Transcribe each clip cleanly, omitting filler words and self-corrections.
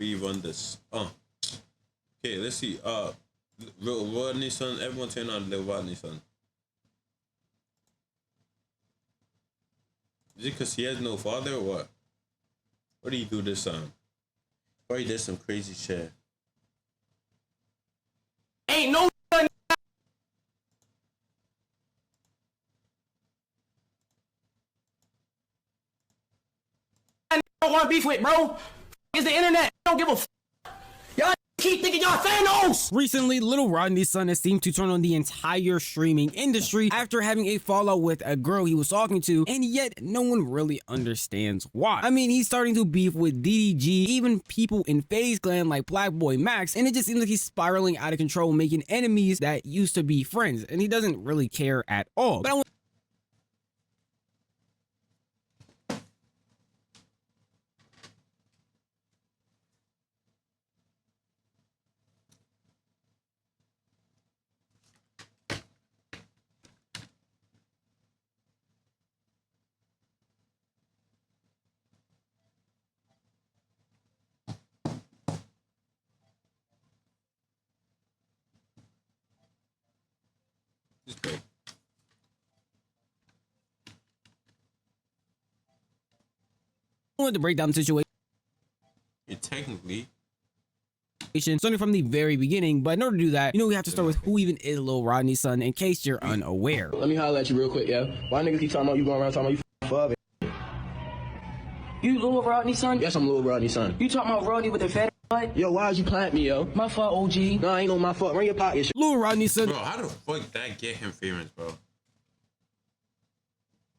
rerun this. Okay, let's see. Rodney son, everyone turn on the Rodney son. Is it because he has no father or what? What do you do this time? Probably did some crazy shit. Ain't no I don't want to beef with, bro. It's the internet. I don't give a f. Y'all keep thinking y'all Thanos. Recently, Little Rodney's son has seemed to turn on the entire streaming industry after having a fallout with a girl he was talking to, and yet no one really understands why. I mean, he's starting to beef with DDG, even people in FaZe Clan like Black Boy Max, and it just seems like he's spiraling out of control, making enemies that used to be friends, and he doesn't really care at all. But I wanted to break down the situation. Technically, starting from the very beginning, but in order to do that, we have to start with who even is Lil Rodney's son, in case you're unaware. Let me holler at you real quick, yeah. Why niggas keep talking about you going around talking about you f***ing? You Lil Rodney's son? Yes, I'm Lil Rodney's son. You talking about Rodney with the fat butt? Yo, why did you plant me, yo? My fault, OG. No, ain't no my fault. Run your pocket, shit. Lil Rodney's son. Bro, how the fuck that get him famous, bro?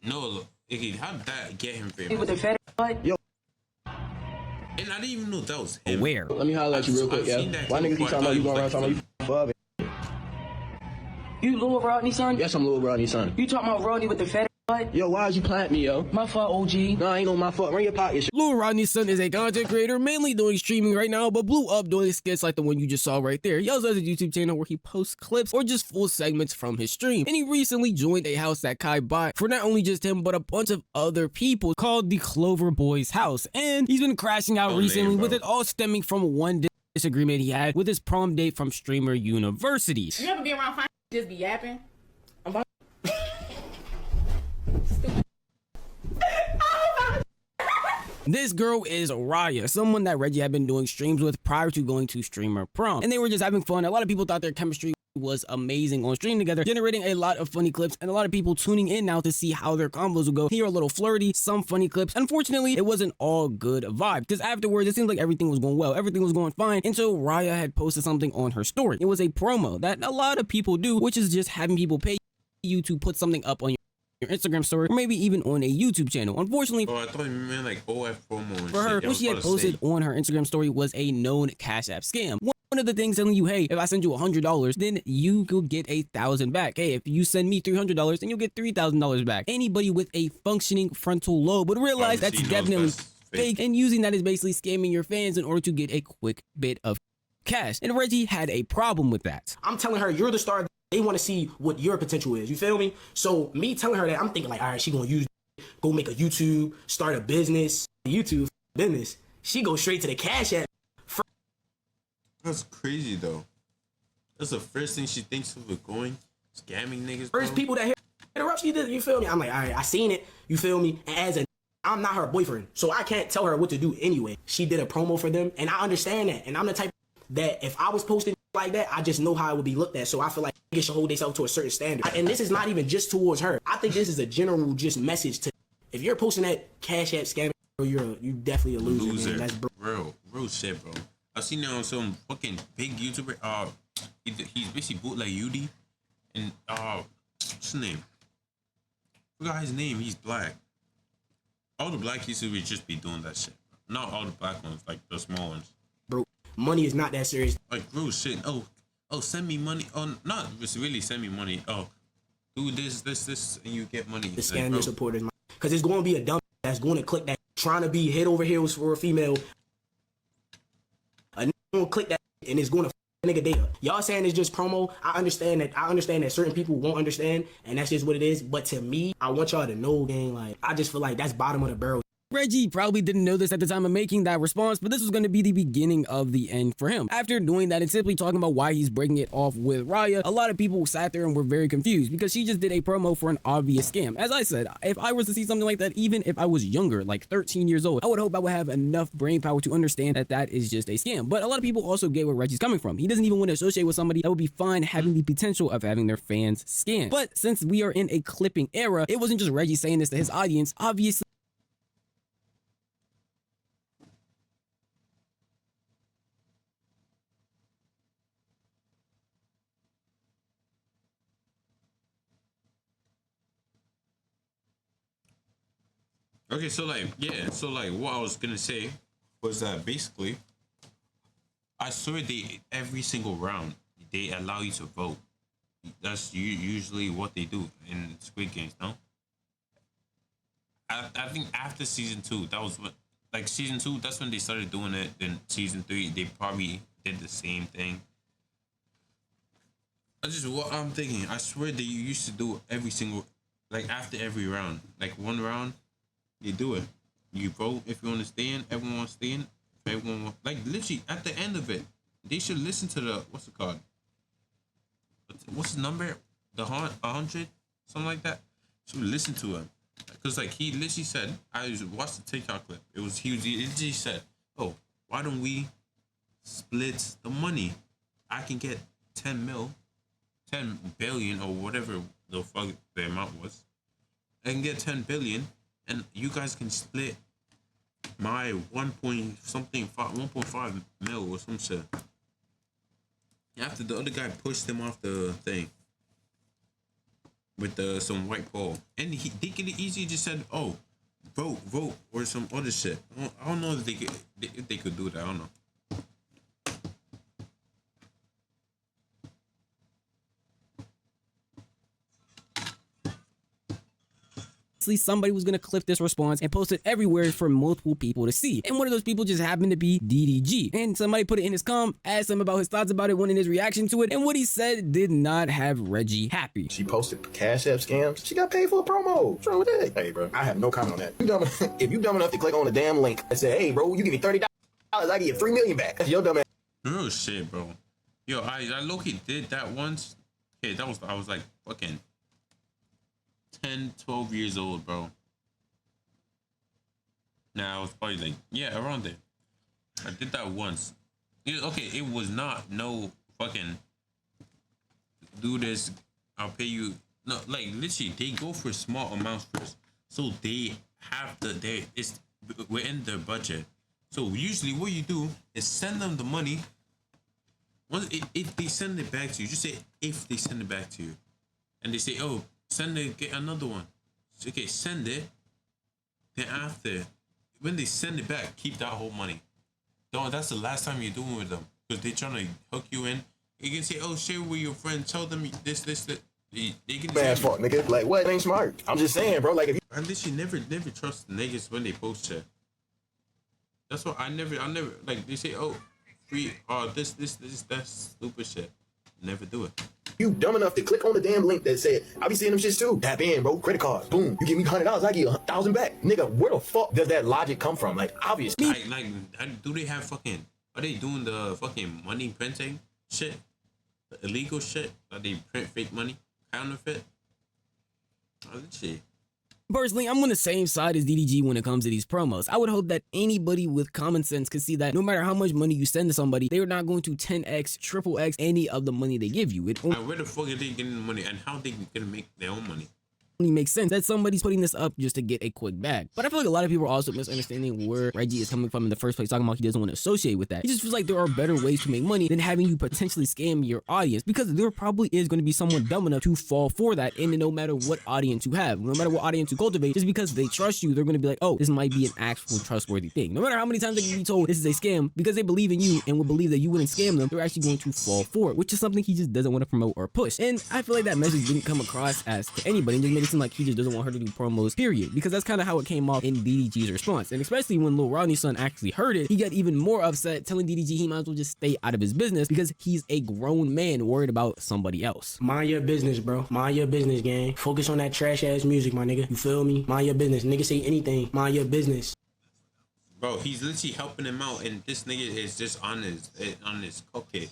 No, Iggy, how did that get him famous? With the fat butt? Yo. And I didn't even know that was him. Where? Let me holler at you real quick, yeah. Why niggas keep talking about you going around talking about you f***ing? You Lil Rodney's son? Yes, I'm Lil Rodney's son. You talking about Rodney with the fat butt? Yo, why did you plant me, yo? My fault, OG. No, ain't no my fault. Run your pocket, shit. Lil Rodney's son is a content creator, mainly doing streaming right now, but blew up doing skits like the one you just saw right there. He also has a YouTube channel where he posts clips or just full segments from his stream. And he recently joined a house that Kai bought for not only just him, but a bunch of other people called the Clover Boys House. And he's been crashing out recently, with it all stemming from one disagreement he had with his prom date from Streamer University. You ever be around fine just be yapping? I'm fine. This girl is Raya, someone that Reggie had been doing streams with prior to going to Streamer Prom. And they were just having fun. A lot of people thought their chemistry was amazing on stream together, generating a lot of funny clips, and a lot of people tuning in now to see how their combos will go. Here a little flirty, some funny clips. Unfortunately, it wasn't all good vibe, because afterwards it seemed like everything was going well, everything was going fine, until Raya had posted something on her story. It was a promo that a lot of people do, which is just having people pay you to put something up on your Instagram story, or maybe even on a YouTube channel. Unfortunately, I thought you meant like OF promo and for her, what she had posted on her Instagram story was a known Cash App scam. One of the things telling you, hey, if I send you $100, then you could get $1,000 back. Hey, if you send me $300, then you'll get $3,000 back. Anybody with a functioning frontal lobe would realize that's definitely fake, and using that is basically scamming your fans in order to get a quick bit of cash. And Reggie had a problem with that. I'm telling her, you're the star. They want to see what your potential is. You feel me? So me telling her that, I'm thinking like, all right, she gonna go make a YouTube, start a business, YouTube business. She goes straight to the Cash App. That's crazy though. That's the first thing she thinks of it going. Scamming niggas. First people that hit her up, she did. You feel me? I'm like, all right, I seen it. You feel me? And I'm not her boyfriend, so I can't tell her what to do anyway. She did a promo for them, and I understand that. And I'm the type that if I was posting like that, I just know how it would be looked at. So I feel like niggas should hold themselves to a certain standard. And this is not even just towards her. I think this is a general just message to. If you're posting that Cash App scam, you definitely a loser. Man. That's real shit, bro. I seen that on some fucking big YouTuber. He's basically bootleg UD, and what's his name? Forgot his name. He's black. All the black YouTubers just be doing that shit. Not all the black ones, like the small ones. Bro, money is not that serious. Like real shit. Oh, send me money. Oh, not just really send me money. Oh, do this, and you get money. The scam your supporters, because it's going to be a dumb that's going to click that, trying to be head over heels for a female. A nigga gonna click that, and it's going to nigga data. Y'all saying it's just promo. I understand that certain people won't understand, and that's just what it is. But to me, I want y'all to know, gang, like, I just feel like that's bottom of the barrel. Reggie probably didn't know this at the time of making that response, but this was going to be the beginning of the end for him. After doing that and simply talking about why he's breaking it off with Raya, a lot of people sat there and were very confused because she just did a promo for an obvious scam. As I said, if I was to see something like that, even if I was younger, like 13 years old, I would hope I would have enough brain power to understand that that is just a scam. But a lot of people also get where Reggie's coming from. He doesn't even want to associate with somebody that would be fine having the potential of having their fans scammed. But since we are in a clipping era, it wasn't just Reggie saying this to his audience. Obviously, Okay, so like, yeah, so like what I was gonna say was that basically, I swear every single round they allow you to vote. That's usually what they do in Squid Games, no? I think after season 2, that was what, like season 2, that's when they started doing it. Then season 3, they probably did the same thing. That's just what I'm thinking. I swear they used to do every single, like after every round, like one round. You do it. You vote if you want to stay in. Everyone wants to stay in. If everyone wants, like literally at the end of it, they should listen to the what's it called? What's the number? The 100, something like that. Should listen to him because like he literally said, I watched the TikTok clip. He literally said, "Oh, why don't we split the money? I can get 10 billion or whatever the fuck the amount was. I can get 10 billion." And you guys can split my 1.5 mil or some shit. After the other guy pushed him off the thing with some white pole, and they could easily just said, "Oh, vote," or some other shit. I don't know if they could do that. I don't know. Somebody was going to clip this response and post it everywhere for multiple people to see. And one of those people just happened to be DDG. And somebody put it in his com, asked him about his thoughts about it, wanted his reaction to it, and what he said did not have Reggie happy. She posted Cash App scams. She got paid for a promo. What's wrong with that? Hey, bro, I have no comment on that. If you dumb enough to click on the damn link and say, "Hey, bro, you give me $30, I give you $3 million back." That's your dumb ass. Real shit, bro. Yo, I low-key did that once. Okay, I was like fucking 10, 12 years old, bro. Nah, I was probably like, yeah, around there. I did that once. Okay, it was not no fucking do this, I'll pay you. No, like literally, they go for small amounts first. So they have it's within their budget. So usually what you do is send them the money. Once if they send it back to you, just say if they send it back to you. And they say, "Oh, send it, get another one." So, okay, send it. Then after, when they send it back, keep that whole money. Don't. That's the last time you're doing with them because they're trying to hook you in. You can say, "Oh, share with your friend. Tell them this. They can." Man's fault, nigga. Like what? Ain't smart. I'm just saying, bro. Like if you. I literally never trust niggas when they post shit. That's why I never like they say, "Oh, free. This. That's stupid shit." Never do it. You dumb enough to click on the damn link that said, "I be seeing them shits too." Tap in, bro. Credit cards. Boom. You give me $100, I give you 1,000 back. Nigga, where the fuck does that logic come from? Like, obviously. Do they have fucking? Are they doing the fucking money printing shit? The illegal shit? That they print fake money, counterfeit? Oh, that shit. Personally, I'm on the same side as DDG when it comes to these promos. I would hope that anybody with common sense could see that no matter how much money you send to somebody, they are not going to 10x, triple X any of the money they give you. Where the fuck are they getting the money and how they gonna make their own money? Makes sense that somebody's putting this up just to get a quick bag. But I feel like a lot of people are also misunderstanding where Reggie is coming from in the first place, talking about he doesn't want to associate with that. He just feels like there are better ways to make money than having you potentially scam your audience, because there probably is going to be someone dumb enough to fall for that. And no matter what audience you have, no matter what audience you cultivate, just because they trust you, they're going to be like, "Oh, this might be an actual trustworthy thing." No matter how many times they can be told this is a scam, because they believe in you and will believe that you wouldn't scam them, they're actually going to fall for it, which is something he just doesn't want to promote or push. And I feel like that message didn't come across as to anybody, and just made it seem like he just doesn't want her to do promos, period, because that's kind of how it came off in DDG's response. And especially when Lil Rodney's son actually heard it, he got even more upset, telling DDG he might as well just stay out of his business because he's a grown man worried about somebody else. Mind your business, bro. Mind your business, gang. Focus on that trash ass music, my nigga. You feel me? Mind your business. Nigga say anything. Mind your business. Bro, he's literally helping him out, and this nigga is just on his cockpit.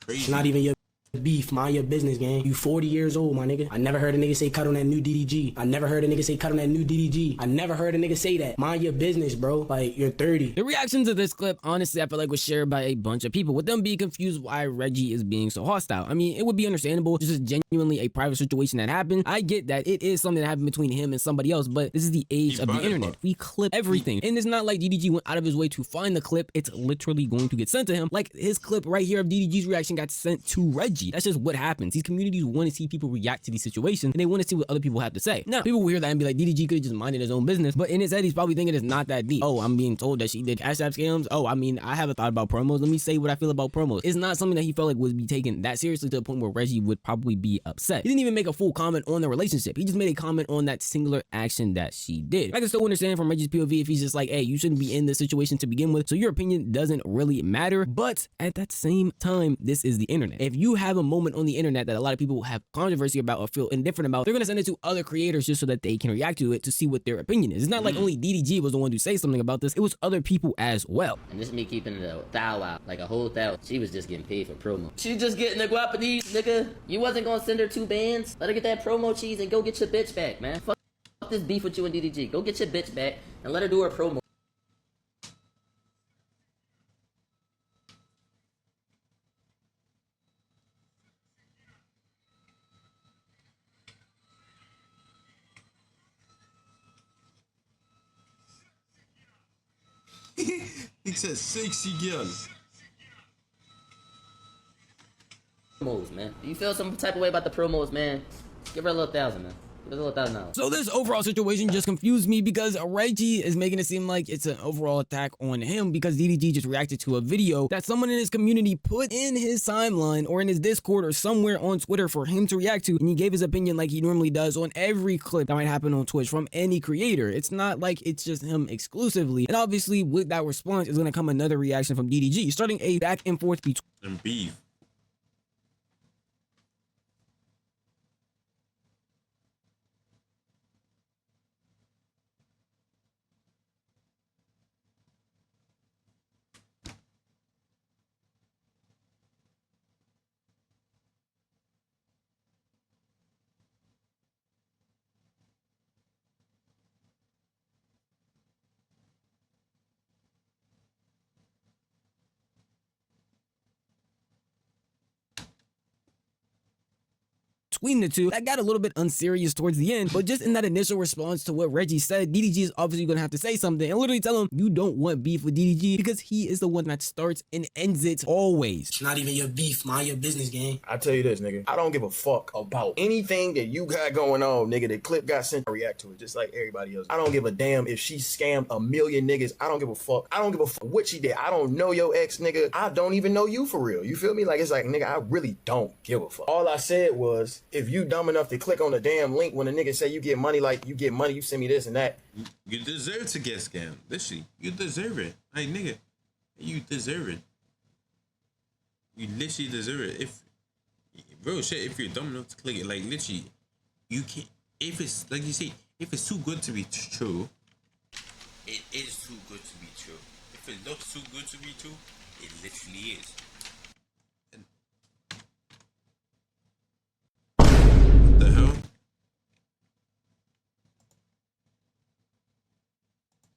Crazy. It's not even your beef. Mind your business, gang. You 40 years old, my nigga. I never heard a nigga say cut on that new DDG. I never heard a nigga say cut on that new DDG. I never heard a nigga say that. Mind your business, bro. Like, you're 30. The reaction to this clip, honestly, I feel like was shared by a bunch of people, with them being confused why Reggie is being so hostile. I mean, it would be understandable. This is genuinely a private situation that happened. I get that it is something that happened between him and somebody else, but this is the age of the internet. We clip everything. And it's not like DDG went out of his way to find the clip. It's literally going to get sent to him. Like his clip right here of DDG's reaction got sent to Reggie. That's just what happens. These communities want to see people react to these situations, and they want to see what other people have to say. Now, people will hear that and be like, DDG could have just minded his own business, but in his head, he's probably thinking it's not that deep. Oh, I'm being told that she did Cash App scams. Oh, I mean, I haven't thought about promos. Let me say what I feel about promos. It's not something that he felt like would be taken that seriously to the point where Reggie would probably be upset. He didn't even make a full comment on the relationship. He just made a comment on that singular action that she did. I can still understand from Reggie's POV if he's just like, hey, you shouldn't be in this situation to begin with, so your opinion doesn't really matter. But at that same time, this is the internet. If you have a moment on the internet that a lot of people have controversy about or feel indifferent about, they're gonna send it to other creators just so that they can react to it to see what their opinion is. It's not like only DDG was the one to say something about this, it was other people as well. And this is me keeping it a thou out, like a whole thou. She was just getting paid for promo. She just getting the guapanese, nigga. You wasn't gonna send her 2 bands? Let her get that promo cheese and go get your bitch back, man. Fuck this beef with you and DDG. Go get your bitch back and let her do her promo. He said 60 girls. Promos, man. You feel some type of way about the promos, man? Give her a little $1,000, man. Give her a little $1,000. So this overall situation just confused me because Reggie is making it seem like it's an overall attack on him because DDG just reacted to a video that someone in his community put in his timeline or in his Discord or somewhere on Twitter for him to react to, and he gave his opinion like he normally does on every clip that might happen on Twitch from any creator. It's not like it's just him exclusively. And obviously with that response is going to come another reaction from DDG, starting a back and forth between And beef. between the two. That got a little bit unserious towards the end, but just in that initial response to what Reggie said, DDG is obviously gonna have to say something and literally tell him you don't want beef with DDG because he is the one that starts and ends it always. It's not even your beef. Mind your business, gang. I tell you this, nigga. I don't give a fuck about anything that you got going on, nigga. The clip got sent. I react to it just like everybody else. I don't give a damn if she scammed a million niggas. I don't give a fuck. I don't give a fuck what she did. I don't know your ex, nigga. I don't even know you for real. You feel me? Like, it's like, nigga, I really don't give a fuck. All I said was, if you dumb enough to click on the damn link when a nigga say you get money, like you get money, you send me this and that. You deserve to get scammed. Literally, you deserve it. Like, nigga, you deserve it. You literally deserve it. If, bro, shit, if you're dumb enough to click it, like, literally, you can't, if it's, like you say, if it's too good to be true, it is too good to be true. If it looks too good to be true, it literally is. And what the hell?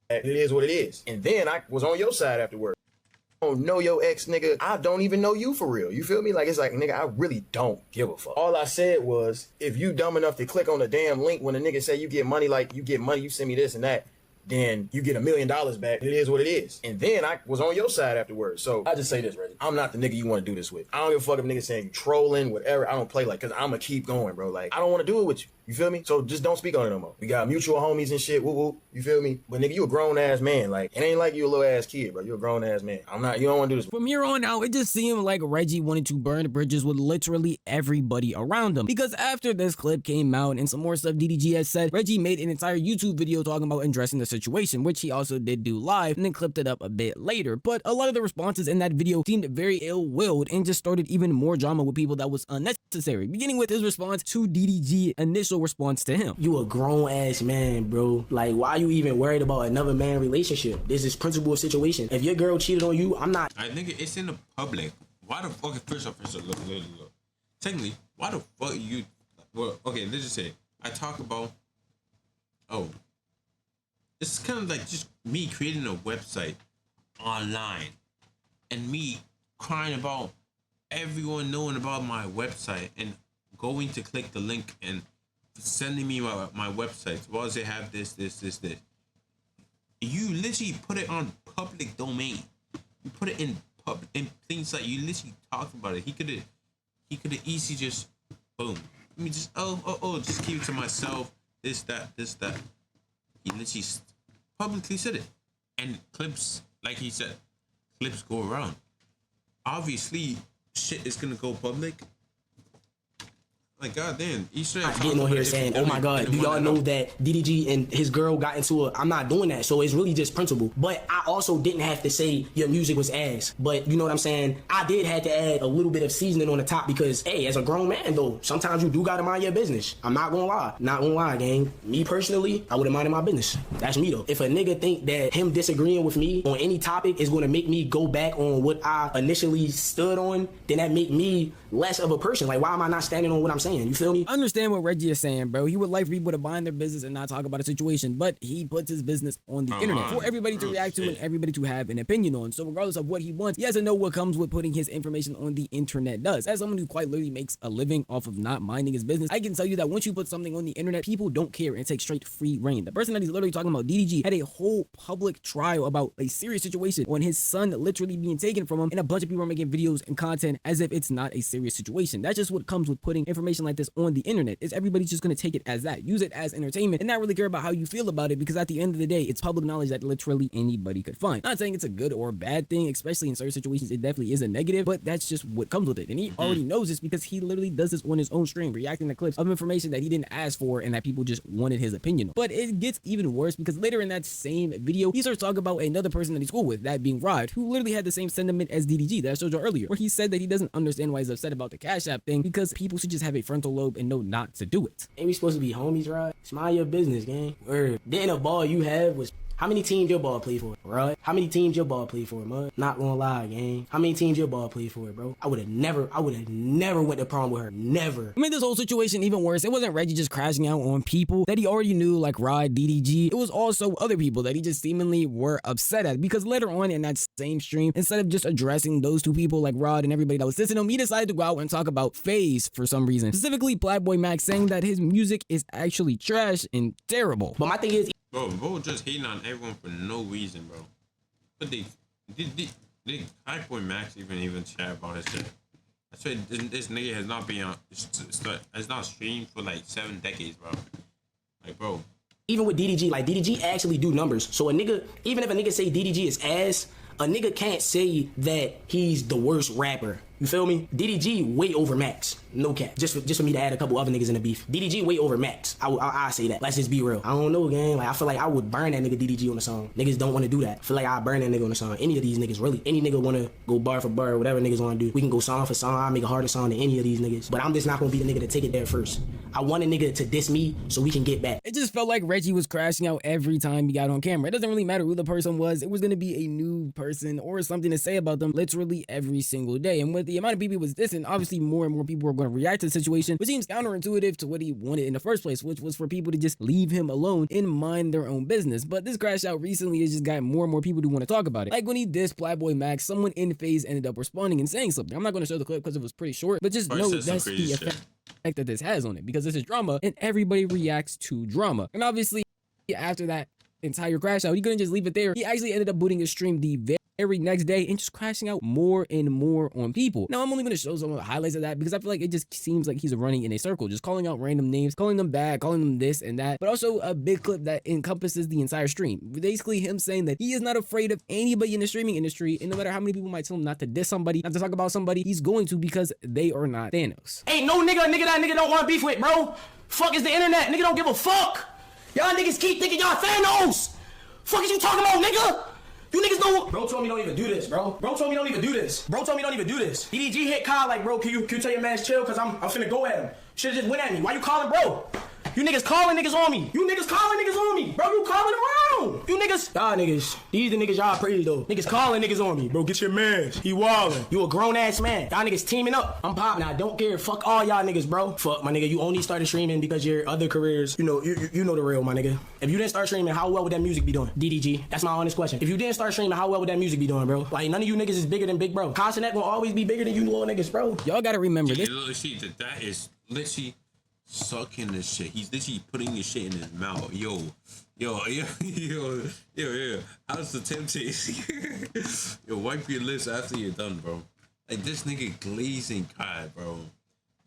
It is what it is. And then I was on your side afterward. I don't know your ex, nigga. I don't even know you for real. You feel me? Like, it's like, nigga, I really don't give a fuck. All I said was, if you dumb enough to click on the damn link when a nigga say you get money, like you get money, you send me this and that, then you get $1 million back. It is what it is. And then I was on your side afterwards. So I just say this, Reggie. I'm not the nigga you want to do this with. I don't give a fuck if niggas saying you trolling, whatever. I don't play like, cause I'm gonna keep going, bro. Like, I don't want to do it with you. You feel me? So just don't speak on it no more. We got mutual homies and shit. Woo woo. You feel me? But nigga, you a grown ass man. Like, it ain't like you a little ass kid, bro. You a grown ass man. You don't want to do this. From here on out, it just seemed like Reggie wanted to burn bridges with literally everybody around him. Because after this clip came out and some more stuff DDG has said, Reggie made an entire YouTube video talking about addressing the situation, which he also did do live and then clipped it up a bit later. But a lot of the responses in that video seemed very ill-willed and just started even more drama with people that was unnecessary. Beginning with his response to DDG initial also responds to him. You a grown ass man, bro. Like, why are you even worried about another man relationship? This is principal situation. If your girl cheated on you, I'm not. I think it's in the public. Why the fuck? First off, look. Technically, why the fuck you? Well, okay, let's just say I talk about. Oh, it's kind of like just me creating a website online, and me crying about everyone knowing about my website and going to click the link and sending me my website. Why does it have this? You literally put it on public domain. You put it in plain sight. You literally talked about it. He could have easily just boom. I mean, just just keep it to myself. This that. He literally publicly said it, and clips, like he said, clips go around. Obviously, shit is gonna go public. Like, goddamn, you should have getting on here saying, oh my God, do y'all know that DDG and his girl got into I'm not doing that. So it's really just principle. But I also didn't have to say your music was ass. But you know what I'm saying? I did have to add a little bit of seasoning on the top because, hey, as a grown man, though, sometimes you do gotta mind your business. I'm not gonna lie. Not gonna lie, gang. Me personally, I would have minded my business. That's me, though. If a nigga think that him disagreeing with me on any topic is gonna make me go back on what I initially stood on, then that make me less of a person. Like, why am I not standing on what I'm saying? You feel me? I understand what Reggie is saying, bro. He would like for people to mind their business and not talk about a situation, but he puts his business on the internet for everybody to react to and everybody to have an opinion on. So regardless of what he wants, he has to know what comes with putting his information on the internet does. As someone who quite literally makes a living off of not minding his business, I can tell you that once you put something on the internet, people don't care and take straight free reign. The person that he's literally talking about, DDG, had a whole public trial about a serious situation on his son literally being taken from him, and a bunch of people are making videos and content as if it's not a serious situation. That's just what comes with putting information like this on the internet. Is everybody's just going to take it as that, use it as entertainment, and not really care about how you feel about it, because at the end of the day, it's public knowledge that literally anybody could find. Not saying it's a good or bad thing, especially in certain situations, it definitely is a negative, but that's just what comes with it. And he already knows this because he literally does this on his own stream, reacting to clips of information that he didn't ask for and that people just wanted his opinion on. But it gets even worse because later in that same video, he starts talking about another person that he's cool with, that being Rod, who literally had the same sentiment as DDG that I showed you earlier, where he said that he doesn't understand why he's upset about the Cash App thing, because people should just have a frontal lobe and know not to do it. Ain't we supposed to be homies, Rod? It's mind your business, gang. Word. Then a ball you have was. How many teams your ball play for, Rod? How many teams your ball play for, mud? Not gonna lie, gang. How many teams your ball play for, bro? I would have never went to prom with her. Never. I made this whole situation even worse. It wasn't Reggie just crashing out on people that he already knew, like Rod, DDG. It was also other people that he just seemingly were upset at, because later on in that same stream, instead of just addressing those two people like Rod and everybody that was dissing him, he decided to go out and talk about FaZe for some reason. Specifically, Blackboy Max saying that his music is actually trash and terrible. But my thing is, bro just hating on everyone for no reason, bro. But they Blackboy Max even chat about his shit. I swear this nigga has not been on, it's not streamed for like 7 decades, bro. Like, bro. Even with DDG, like DDG actually do numbers. So a nigga, even if a nigga say DDG is ass, a nigga can't say that he's the worst rapper. You feel me? DDG way over Max. No cap. Just for me to add a couple other niggas in the beef. DDG way over Max. I say that. Let's just be real. I don't know, gang. Like, I feel like I would burn that nigga DDG on the song. Niggas don't want to do that. I feel like I burn that nigga on the song. Any of these niggas, really. Any nigga want to go bar for bar, whatever niggas want to do. We can go song for song. I'll make a harder song than any of these niggas. But I'm just not going to be the nigga to take it there first. I want a nigga to diss me so we can get back. It just felt like Reggie was crashing out every time he got on camera. It doesn't really matter who the person was. It was going to be a new person or something to say about them literally every single day. And with the amount of people he was dissing, obviously more and more people were going to react to the situation, which seems counterintuitive to what he wanted in the first place, which was for people to just leave him alone and mind their own business. But this crash out recently has just got more and more people to want to talk about it. Like when he dissed Blackboy Max, someone in FaZe ended up responding and saying something. I'm not going to show the clip because it was pretty short, but just know that's the effect that this has on it, because this is drama and everybody reacts to drama. And obviously after that entire crash out, he couldn't just leave it there. He actually ended up booting his stream the very next day and just crashing out more and more on people. Now I'm only going to show some of the highlights of that because I feel like it just seems like he's running in a circle, just calling out random names, calling them bad, calling them this and that, but also a big clip that encompasses the entire stream. Basically him saying that he is not afraid of anybody in the streaming industry, and no matter how many people might tell him not to diss somebody, not to talk about somebody, he's going to, because they are not Thanos. Ain't no nigga that nigga don't want to beef with, bro. Fuck is the internet. Nigga don't give a fuck. Y'all niggas keep thinking y'all Thanos. Fuck is you talking about, nigga? You niggas know. Bro told me don't even do this, bro. Bro told me don't even do this. DDG hit Kyle like, bro, can you tell your man chill? Cause I'm finna go at him. Should've just went at me. Why you calling bro? You niggas calling niggas on me. You niggas calling niggas on me. Bro, you calling around. You niggas. Y'all niggas. These the niggas y'all praise though. Niggas calling niggas on me. Bro, get your mans. He wildin'. You a grown ass man. Y'all niggas teaming up. I'm popping. I don't care. Fuck all y'all niggas, bro. Fuck, my nigga. You only started streaming because your other careers, you know the real, my nigga. If you didn't start streaming, how well would that music be doing? DDG. That's my honest question. If you didn't start streaming, how well would that music be doing, bro? Like, none of you niggas is bigger than Big Bro. Consonant will always be bigger than you little niggas, bro. Y'all gotta remember this. That is literally sucking the shit. He's literally putting the shit in his mouth. Yo. How's the temptation? Yo, wipe your lips after you're done, bro. Like, this nigga glazing God, bro.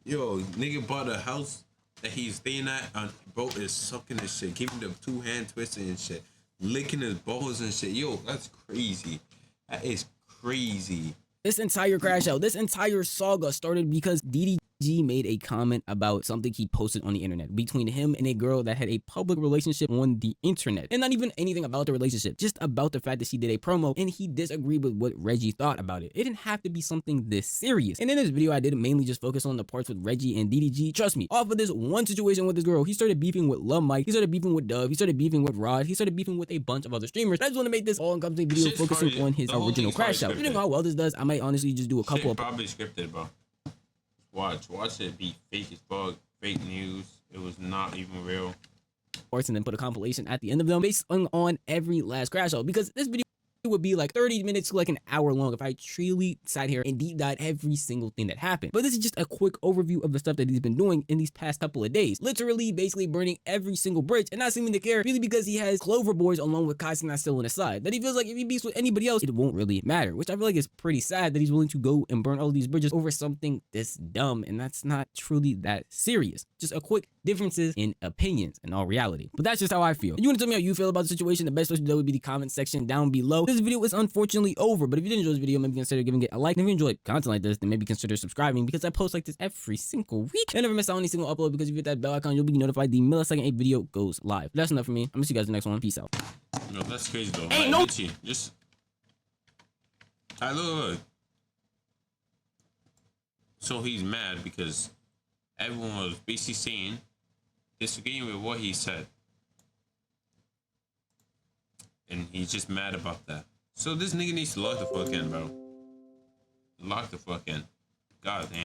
Yo, nigga bought a house that he's staying at, and bro is sucking his shit, giving the 2-hand twisting and shit, licking his balls and shit. Yo, that's crazy. That is crazy. This entire crash out, this entire saga started because DDG made a comment about something he posted on the internet between him and a girl that had a public relationship on the internet. And not even anything about the relationship, just about the fact that she did a promo and he disagreed with what Reggie thought about it. It didn't have to be something this serious. And in this video, I did mainly just focus on the parts with Reggie and DDG. Trust me, off of this one situation with this girl, he started beefing with Lil Mike, he started beefing with Dove, he started beefing with Rod, he started beefing with a bunch of other streamers. I just want to make this all-encompassing video focusing on his original crash out. Depending on how well this does, I might honestly just do a couple of probably scripted, bro. Watch it be fake as fuck, fake news. It was not even real. parts and then put a compilation at the end of them based on every last crash out, because this video would be like 30 minutes to like an hour long if I truly sat here and deep dive every single thing that happened. But this is just a quick overview of the stuff that he's been doing in these past couple of days. Literally, basically burning every single bridge and not seeming to care, really, because he has Clover Boys along with Kaisena still on his side. That he feels like if he beats with anybody else, it won't really matter, which I feel like is pretty sad that he's willing to go and burn all of these bridges over something this dumb, and that's not truly that serious. Just a quick differences in opinions in all reality. But that's just how I feel. If you want to tell me how you feel about the situation, the best place to do would be the comment section down below. This video is unfortunately over, but if you did enjoy this video, maybe consider giving it a like. And if you enjoy content like this, then maybe consider subscribing, because I post like this every single week. And never miss out on any single upload, because if you hit that bell icon, you'll be notified the millisecond a video goes live. That's enough for me. I'm gonna see you guys in the next one. Peace out. No, that's crazy though. Hey, like, no. Richie, just look. So he's mad because everyone was basically saying, disagreeing with what he said, and he's just mad about that. So this nigga needs to lock the fuck in, bro. Lock the fuck in. God damn.